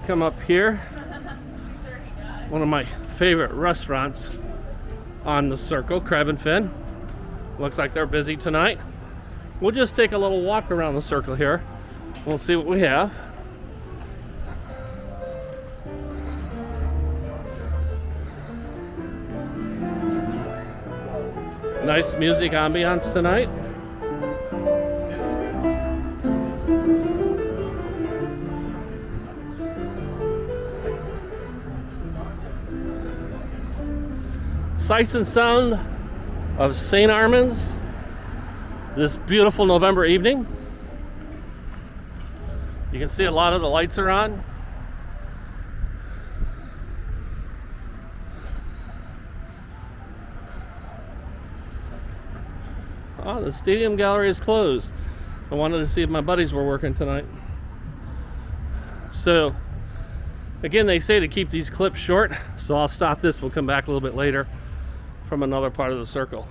Come up here. One of my favorite restaurants on the circle, Crab and Fin. Looks like they're busy tonight. We'll just take a little walk around the circle here. We'll see what we have. Nice music ambiance tonight. Sights and sound of St. Armands this beautiful November evening. You can see a lot of the lights are on. Oh, the stadium gallery is closed. I wanted to see if my buddies were working tonight. So, again, they say to keep these clips short, so I'll stop this. We'll come back a little bit later from another part of the circle.